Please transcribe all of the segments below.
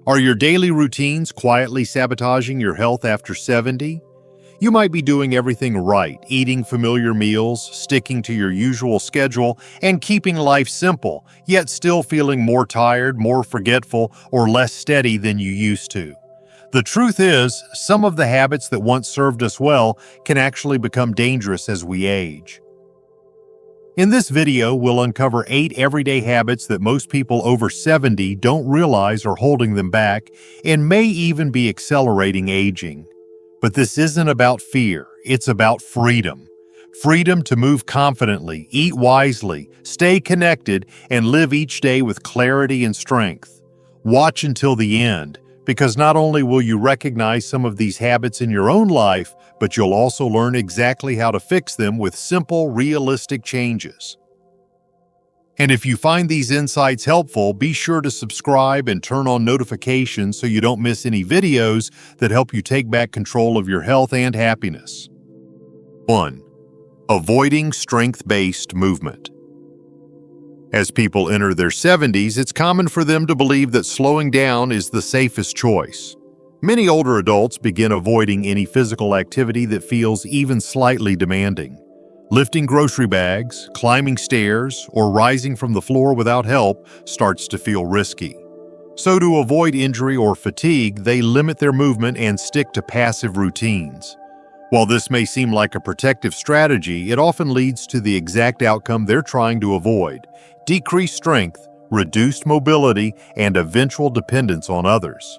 Are your daily routines quietly sabotaging your health after 70? You might be doing everything right, eating familiar meals, sticking to your usual schedule, and keeping life simple, yet still feeling more tired, more forgetful, or less steady than you used to. The truth is, some of the habits that once served us well can actually become dangerous as we age. In this video, we'll uncover 8 everyday habits that most people over 70 don't realize are holding them back and may even be accelerating aging. But this isn't about fear, it's about freedom. Freedom to move confidently, eat wisely, stay connected, and live each day with clarity and strength. Watch until the end, because not only will you recognize some of these habits in your own life, but you'll also learn exactly how to fix them with simple, realistic changes. And if you find these insights helpful, be sure to subscribe and turn on notifications so you don't miss any videos that help you take back control of your health and happiness. 1. Avoiding strength-based movement. As people enter their 70s, it's common for them to believe that slowing down is the safest choice. Many older adults begin avoiding any physical activity that feels even slightly demanding. Lifting grocery bags, climbing stairs, or rising from the floor without help starts to feel risky. So to avoid injury or fatigue, they limit their movement and stick to passive routines. While this may seem like a protective strategy, it often leads to the exact outcome they're trying to avoid: decreased strength, reduced mobility, and eventual dependence on others.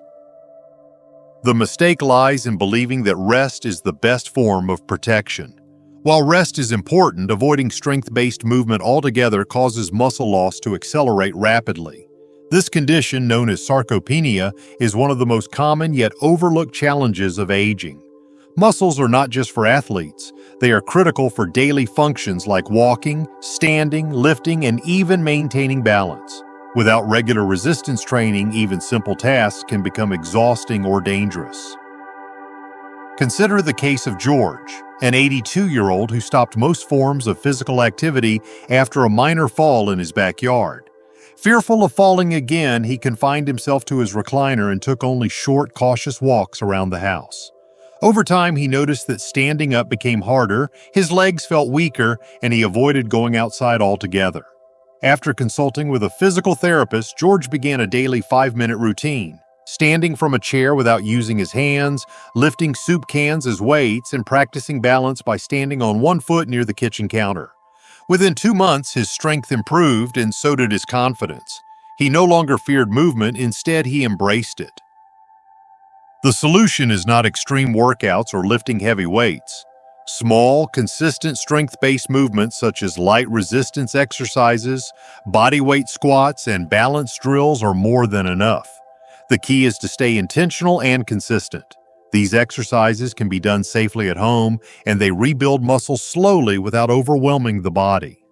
The mistake lies in believing that rest is the best form of protection. While rest is important, avoiding strength-based movement altogether causes muscle loss to accelerate rapidly. This condition, known as sarcopenia, is one of the most common yet overlooked challenges of aging. Muscles are not just for athletes. They are critical for daily functions like walking, standing, lifting, and even maintaining balance. Without regular resistance training, even simple tasks can become exhausting or dangerous. Consider the case of George, an 82-year-old who stopped most forms of physical activity after a minor fall in his backyard. Fearful of falling again, he confined himself to his recliner and took only short, cautious walks around the house. Over time, he noticed that standing up became harder, his legs felt weaker, and he avoided going outside altogether. After consulting with a physical therapist, George began a daily 5-minute routine, standing from a chair without using his hands, lifting soup cans as weights, and practicing balance by standing on one foot near the kitchen counter. Within 2 months, his strength improved, and so did his confidence. He no longer feared movement, instead he embraced it. The solution is not extreme workouts or lifting heavy weights. Small, consistent strength-based movements such as light resistance exercises, bodyweight squats, and balance drills are more than enough. The key is to stay intentional and consistent. These exercises can be done safely at home, and they rebuild muscles slowly without overwhelming the body.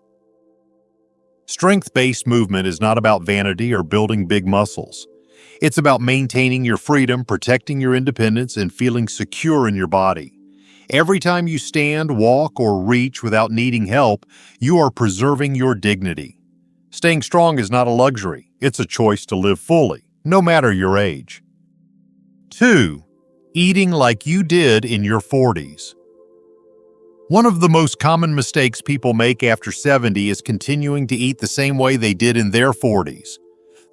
Strength-based movement is not about vanity or building big muscles. It's about maintaining your freedom, protecting your independence, and feeling secure in your body. Every time you stand, walk, or reach without needing help, you are preserving your dignity. Staying strong is not a luxury. It's a choice to live fully, no matter your age. 2. Eating like you did in your 40s. One of the most common mistakes people make after 70 is continuing to eat the same way they did in their 40s.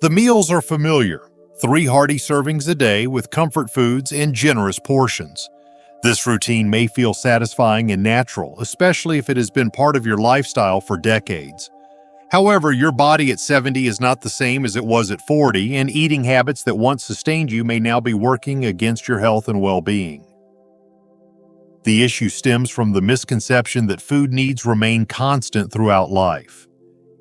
The meals are familiar: 3 hearty servings a day with comfort foods and generous portions. This routine may feel satisfying and natural, especially if it has been part of your lifestyle for decades. However, your body at 70 is not the same as it was at 40, and eating habits that once sustained you may now be working against your health and well-being. The issue stems from the misconception that food needs remain constant throughout life.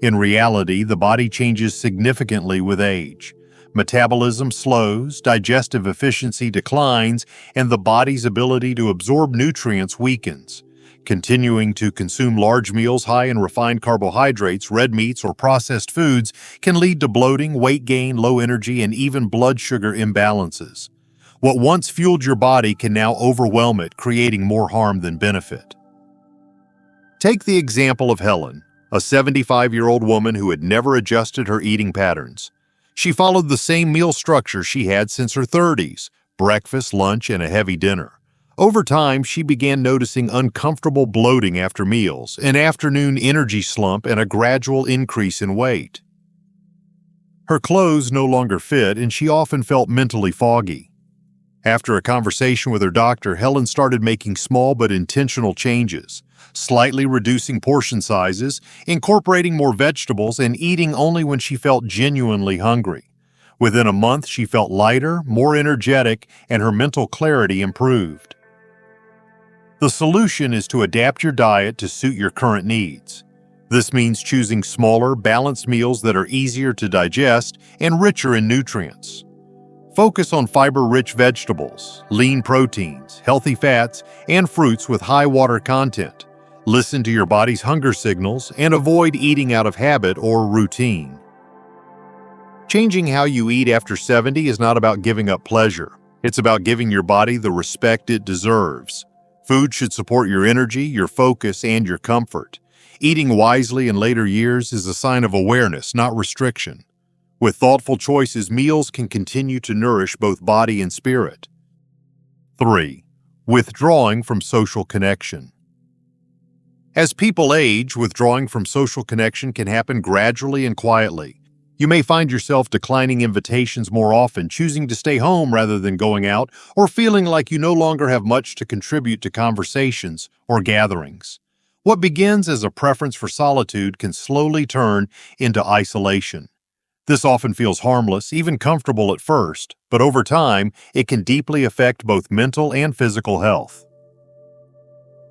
In reality, the body changes significantly with age. Metabolism slows, digestive efficiency declines, and the body's ability to absorb nutrients weakens. Continuing to consume large meals high in refined carbohydrates, red meats, or processed foods can lead to bloating, weight gain, low energy, and even blood sugar imbalances. What once fueled your body can now overwhelm it, creating more harm than benefit. Take the example of Helen, a 75-year-old woman who had never adjusted her eating patterns. She followed the same meal structure she had since her 30s: breakfast, lunch, and a heavy dinner. Over time, she began noticing uncomfortable bloating after meals, an afternoon energy slump, and a gradual increase in weight. Her clothes no longer fit, and she often felt mentally foggy. After a conversation with her doctor, Helen started making small but intentional changes, slightly reducing portion sizes, incorporating more vegetables, and eating only when she felt genuinely hungry. Within a month, she felt lighter, more energetic, and her mental clarity improved. The solution is to adapt your diet to suit your current needs. This means choosing smaller, balanced meals that are easier to digest and richer in nutrients. Focus on fiber-rich vegetables, lean proteins, healthy fats, and fruits with high water content. Listen to your body's hunger signals and avoid eating out of habit or routine. Changing how you eat after 70 is not about giving up pleasure. It's about giving your body the respect it deserves. Food should support your energy, your focus, and your comfort. Eating wisely in later years is a sign of awareness, not restriction. With thoughtful choices, meals can continue to nourish both body and spirit. 3. Withdrawing from social connection. As people age, withdrawing from social connection can happen gradually and quietly. You may find yourself declining invitations more often, choosing to stay home rather than going out, or feeling like you no longer have much to contribute to conversations or gatherings. What begins as a preference for solitude can slowly turn into isolation. This often feels harmless, even comfortable at first, but over time, it can deeply affect both mental and physical health.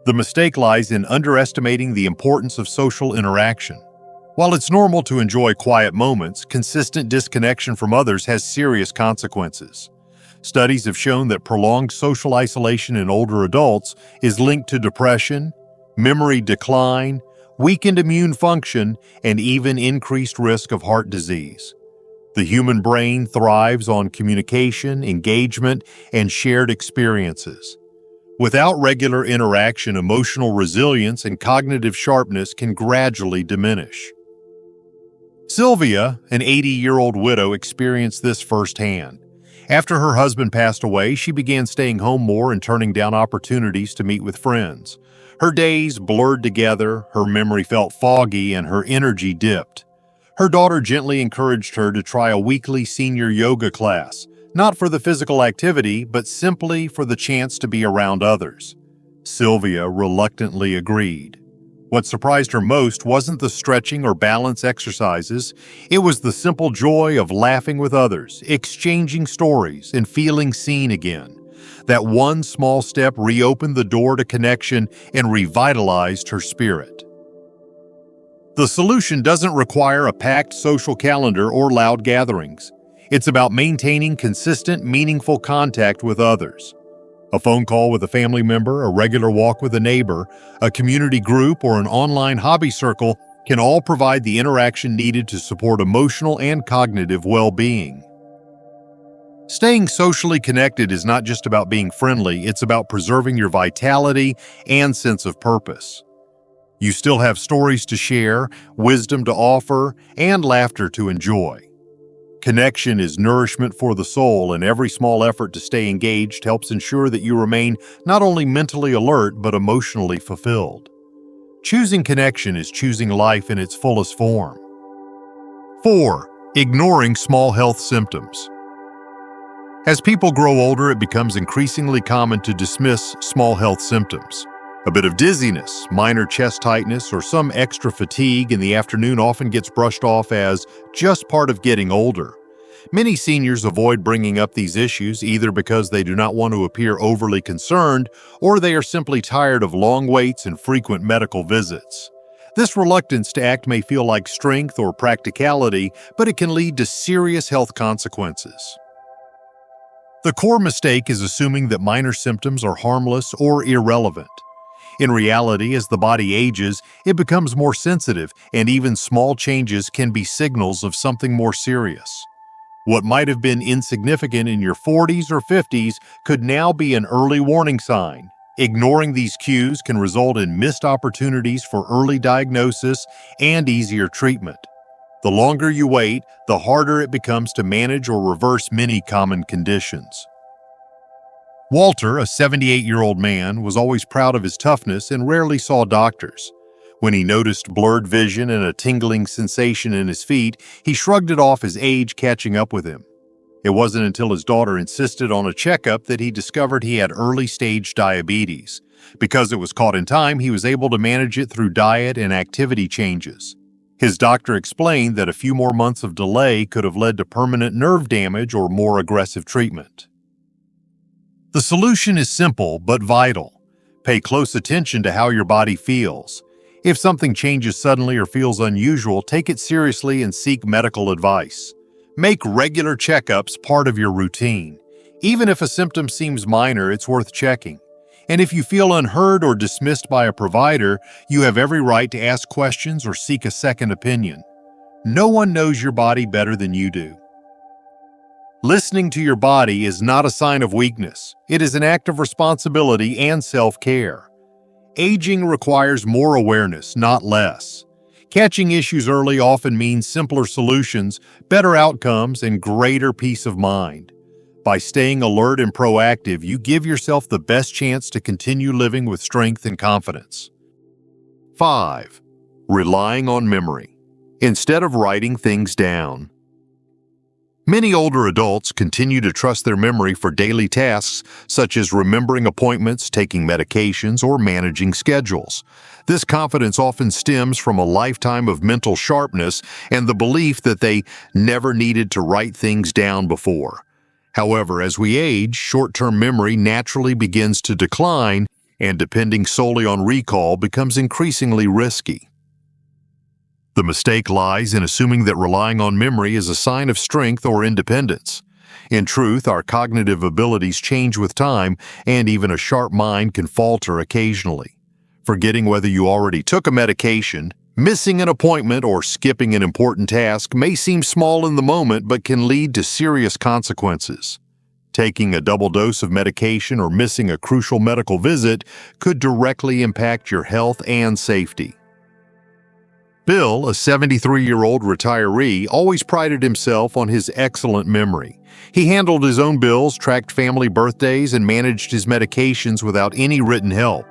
The mistake lies in underestimating the importance of social interaction. While it's normal to enjoy quiet moments, consistent disconnection from others has serious consequences. Studies have shown that prolonged social isolation in older adults is linked to depression, memory decline, weakened immune function, and even increased risk of heart disease. The human brain thrives on communication, engagement, and shared experiences. Without regular interaction, emotional resilience and cognitive sharpness can gradually diminish. Sylvia, an 80-year-old widow, experienced this firsthand. After her husband passed away, she began staying home more and turning down opportunities to meet with friends. Her days blurred together, her memory felt foggy, and her energy dipped. Her daughter gently encouraged her to try a weekly senior yoga class, not for the physical activity, but simply for the chance to be around others. Sylvia reluctantly agreed. What surprised her most wasn't the stretching or balance exercises, it was the simple joy of laughing with others, exchanging stories, and feeling seen again. That one small step reopened the door to connection and revitalized her spirit. The solution doesn't require a packed social calendar or loud gatherings. It's about maintaining consistent, meaningful contact with others. A phone call with a family member, a regular walk with a neighbor, a community group, or an online hobby circle can all provide the interaction needed to support emotional and cognitive well-being. Staying socially connected is not just about being friendly, it's about preserving your vitality and sense of purpose. You still have stories to share, wisdom to offer, and laughter to enjoy. Connection is nourishment for the soul, and every small effort to stay engaged helps ensure that you remain not only mentally alert but emotionally fulfilled. Choosing connection is choosing life in its fullest form. 4. Ignoring small health symptoms. As people grow older, it becomes increasingly common to dismiss small health symptoms. A bit of dizziness, minor chest tightness, or some extra fatigue in the afternoon often gets brushed off as just part of getting older. Many seniors avoid bringing up these issues either because they do not want to appear overly concerned or they are simply tired of long waits and frequent medical visits. This reluctance to act may feel like strength or practicality, but it can lead to serious health consequences. The core mistake is assuming that minor symptoms are harmless or irrelevant. In reality, as the body ages, it becomes more sensitive, and even small changes can be signals of something more serious. What might have been insignificant in your 40s or 50s could now be an early warning sign. Ignoring these cues can result in missed opportunities for early diagnosis and easier treatment. The longer you wait, the harder it becomes to manage or reverse many common conditions. Walter, a 78-year-old man, was always proud of his toughness and rarely saw doctors. When he noticed blurred vision and a tingling sensation in his feet, he shrugged it off as age catching up with him. It wasn't until his daughter insisted on a checkup that he discovered he had early-stage diabetes. Because it was caught in time, he was able to manage it through diet and activity changes. His doctor explained that a few more months of delay could have led to permanent nerve damage or more aggressive treatment. The solution is simple but vital. Pay close attention to how your body feels. If something changes suddenly or feels unusual, take it seriously and seek medical advice. Make regular checkups part of your routine. Even if a symptom seems minor, it's worth checking. And if you feel unheard or dismissed by a provider, you have every right to ask questions or seek a second opinion. No one knows your body better than you do. Listening to your body is not a sign of weakness. It is an act of responsibility and self-care. Aging requires more awareness, not less. Catching issues early often means simpler solutions, better outcomes, and greater peace of mind. By staying alert and proactive, you give yourself the best chance to continue living with strength and confidence. 5. Relying on memory. Instead of writing things down. Many older adults continue to trust their memory for daily tasks such as remembering appointments, taking medications, or managing schedules. This confidence often stems from a lifetime of mental sharpness and the belief that they never needed to write things down before. However, as we age, short-term memory naturally begins to decline, and depending solely on recall becomes increasingly risky. The mistake lies in assuming that relying on memory is a sign of strength or independence. In truth, our cognitive abilities change with time, and even a sharp mind can falter occasionally. Forgetting whether you already took a medication, missing an appointment, or skipping an important task may seem small in the moment but can lead to serious consequences. Taking a double dose of medication or missing a crucial medical visit could directly impact your health and safety. Bill, a 73-year-old retiree, always prided himself on his excellent memory. He handled his own bills, tracked family birthdays, and managed his medications without any written help.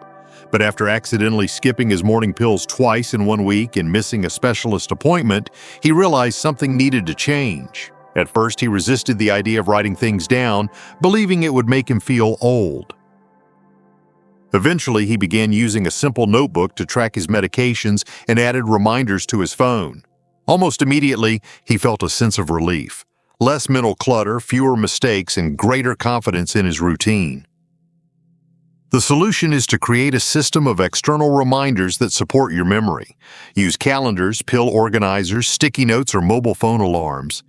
But after accidentally skipping his morning pills twice in 1 week and missing a specialist appointment, he realized something needed to change. At first, he resisted the idea of writing things down, believing it would make him feel old. Eventually, he began using a simple notebook to track his medications and added reminders to his phone. Almost immediately, he felt a sense of relief. Less mental clutter, fewer mistakes, and greater confidence in his routine. The solution is to create a system of external reminders that support your memory. Use calendars, pill organizers, sticky notes, or mobile phone alarms.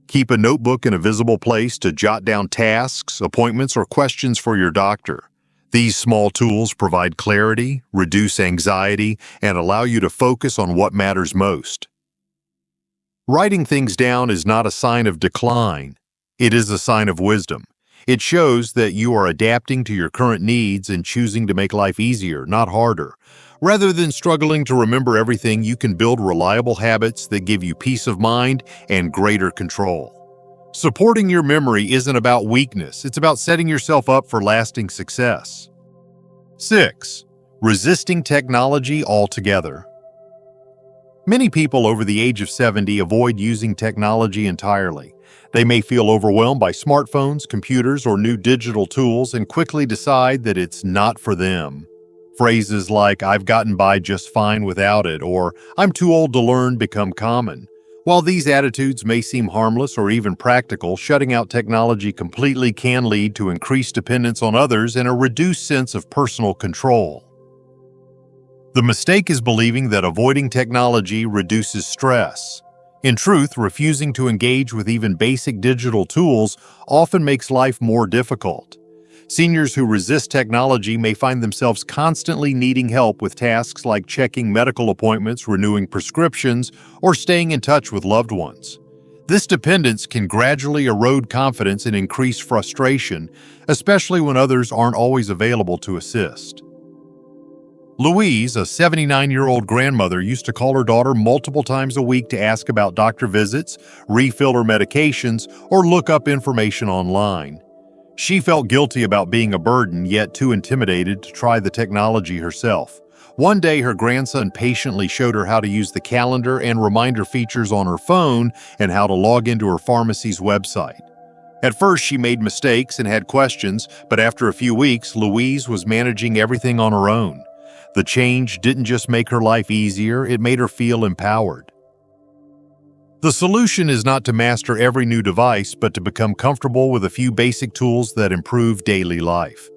Keep a notebook in a visible place to jot down tasks, appointments, or questions for your doctor. These small tools provide clarity, reduce anxiety, and allow you to focus on what matters most. Writing things down is not a sign of decline. It is a sign of wisdom. It shows that you are adapting to your current needs and choosing to make life easier, not harder. Rather than struggling to remember everything, you can build reliable habits that give you peace of mind and greater control. Supporting your memory isn't about weakness, it's about setting yourself up for lasting success. 6. Resisting technology altogether. Many people over the age of 70 avoid using technology entirely. They may feel overwhelmed by smartphones, computers, or new digital tools and quickly decide that it's not for them. Phrases like, "I've gotten by just fine without it," or "I'm too old to learn," become common. While these attitudes may seem harmless or even practical, shutting out technology completely can lead to increased dependence on others and a reduced sense of personal control. The mistake is believing that avoiding technology reduces stress. In truth, refusing to engage with even basic digital tools often makes life more difficult. Seniors who resist technology may find themselves constantly needing help with tasks like checking medical appointments, renewing prescriptions, or staying in touch with loved ones. This dependence can gradually erode confidence and increase frustration, especially when others aren't always available to assist. Louise, a 79-year-old grandmother, used to call her daughter multiple times a week to ask about doctor visits, refill her medications, or look up information online. She felt guilty about being a burden, yet too intimidated to try the technology herself. One day, her grandson patiently showed her how to use the calendar and reminder features on her phone and how to log into her pharmacy's website. At first, she made mistakes and had questions, but after a few weeks, Louise was managing everything on her own. The change didn't just make her life easier, it made her feel empowered. The solution is not to master every new device, but to become comfortable with a few basic tools that improve daily life.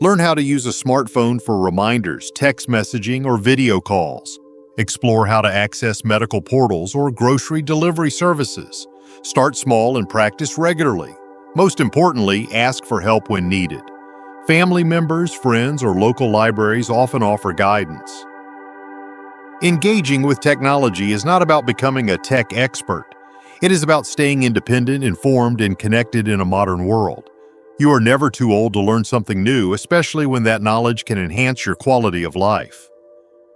Learn how to use a smartphone for reminders, text messaging, or video calls. Explore how to access medical portals or grocery delivery services. Start small and practice regularly. Most importantly, ask for help when needed. Family members, friends, or local libraries often offer guidance. Engaging with technology is not about becoming a tech expert. It is about staying independent, informed, and connected in a modern world. You are never too old to learn something new, especially when that knowledge can enhance your quality of life.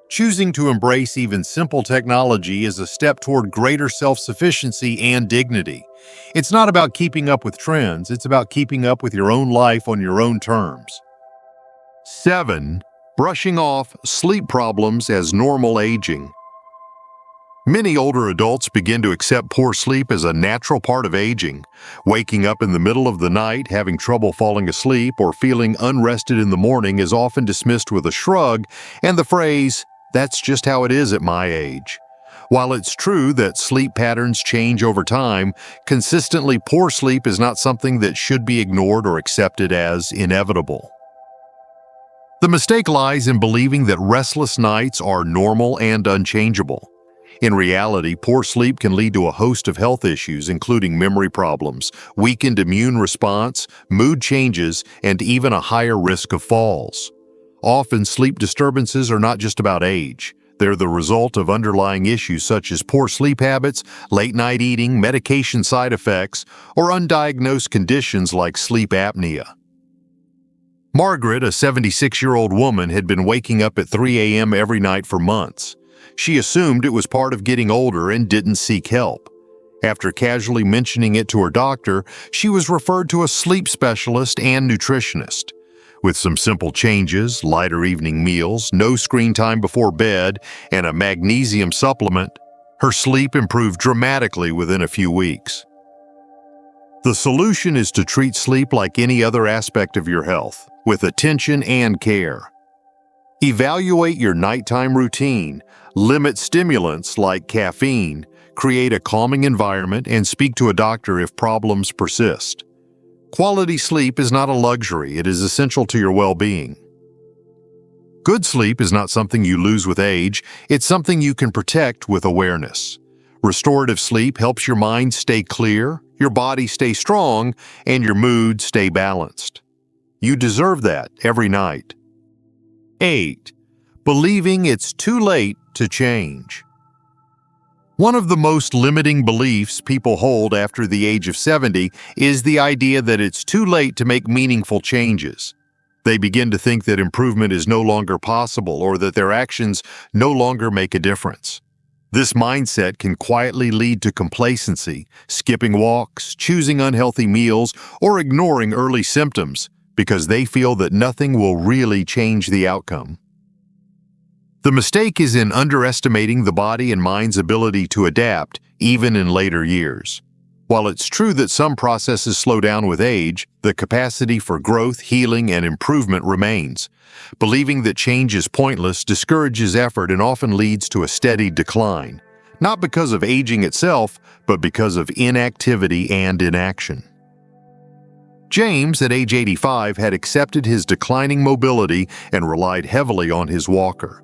Choosing to embrace even simple technology is a step toward greater self-sufficiency and dignity. It's not about keeping up with trends, it's about keeping up with your own life on your own terms. 7. Brushing off sleep problems as normal aging. Many older adults begin to accept poor sleep as a natural part of aging. Waking up in the middle of the night, having trouble falling asleep, or feeling unrested in the morning is often dismissed with a shrug and the phrase, "That's just how it is at my age." While it's true that sleep patterns change over time, consistently poor sleep is not something that should be ignored or accepted as inevitable. The mistake lies in believing that restless nights are normal and unchangeable. In reality, poor sleep can lead to a host of health issues, including memory problems, weakened immune response, mood changes, and even a higher risk of falls. Often, sleep disturbances are not just about age. They're the result of underlying issues such as poor sleep habits, late-night eating, medication side effects, or undiagnosed conditions like sleep apnea. Margaret, a 76-year-old woman, had been waking up at 3 a.m. every night for months. She assumed it was part of getting older and didn't seek help. After casually mentioning it to her doctor, she was referred to a sleep specialist and nutritionist. With some simple changes, lighter evening meals, no screen time before bed, and a magnesium supplement, her sleep improved dramatically within a few weeks. The solution is to treat sleep like any other aspect of your health, with attention and care. Evaluate your nighttime routine, limit stimulants like caffeine, create a calming environment, and speak to a doctor if problems persist. Quality sleep is not a luxury, it is essential to your well-being. Good sleep is not something you lose with age, it's something you can protect with awareness. Restorative sleep helps your mind stay clear, your body stay strong, and your mood stay balanced. You deserve that every night. 8. Believing it's too late to change. One of the most limiting beliefs people hold after the age of 70 is the idea that it's too late to make meaningful changes. They begin to think that improvement is no longer possible or that their actions no longer make a difference. This mindset can quietly lead to complacency, skipping walks, choosing unhealthy meals, or ignoring early symptoms because they feel that nothing will really change the outcome. The mistake is in underestimating the body and mind's ability to adapt, even in later years. While it's true that some processes slow down with age, the capacity for growth, healing, and improvement remains. Believing that change is pointless discourages effort and often leads to a steady decline, not because of aging itself, but because of inactivity and inaction. James, at age 85, had accepted his declining mobility and relied heavily on his walker.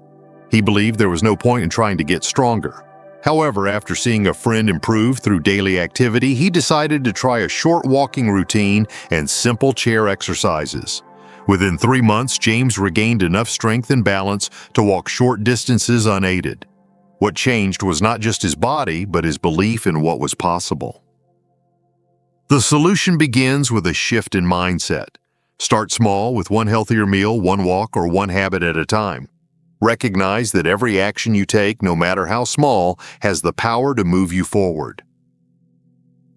He believed there was no point in trying to get stronger. However, after seeing a friend improve through daily activity, he decided to try a short walking routine and simple chair exercises. Within 3 months, James regained enough strength and balance to walk short distances unaided. What changed was not just his body, but his belief in what was possible. The solution begins with a shift in mindset. Start small with one healthier meal, one walk, or one habit at a time. Recognize that every action you take, no matter how small, has the power to move you forward.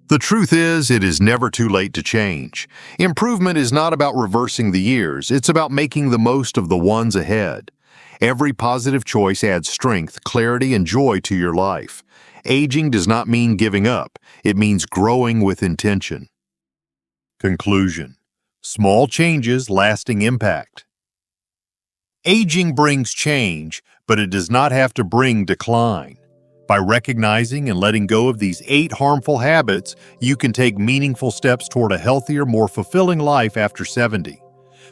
The truth is, it is never too late to change. Improvement is not about reversing the years, it's about making the most of the ones ahead. Every positive choice adds strength, clarity, and joy to your life. Aging does not mean giving up, it means growing with intention. Conclusion: small changes, lasting impact. Aging brings change, but it does not have to bring decline. By recognizing and letting go of these 8 harmful habits, you can take meaningful steps toward a healthier, more fulfilling life after 70.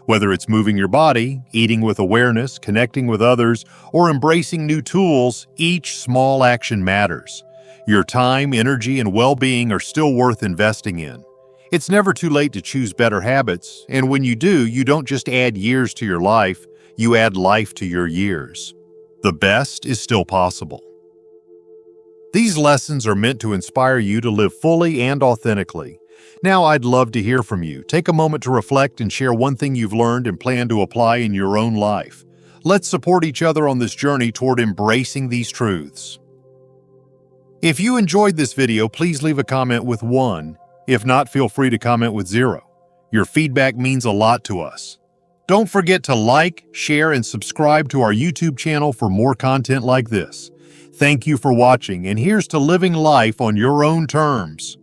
Whether it's moving your body, eating with awareness, connecting with others, or embracing new tools, each small action matters. Your time, energy, and well-being are still worth investing in. It's never too late to choose better habits, and when you do, you don't just add years to your life, you add life to your years. The best is still possible. These lessons are meant to inspire you to live fully and authentically. Now, I'd love to hear from you. Take a moment to reflect and share one thing you've learned and plan to apply in your own life. Let's support each other on this journey toward embracing these truths. If you enjoyed this video, please leave a comment with 1. If not, feel free to comment with 0. Your feedback means a lot to us. Don't forget to like, share, and subscribe to our YouTube channel for more content like this. Thank you for watching, and here's to living life on your own terms.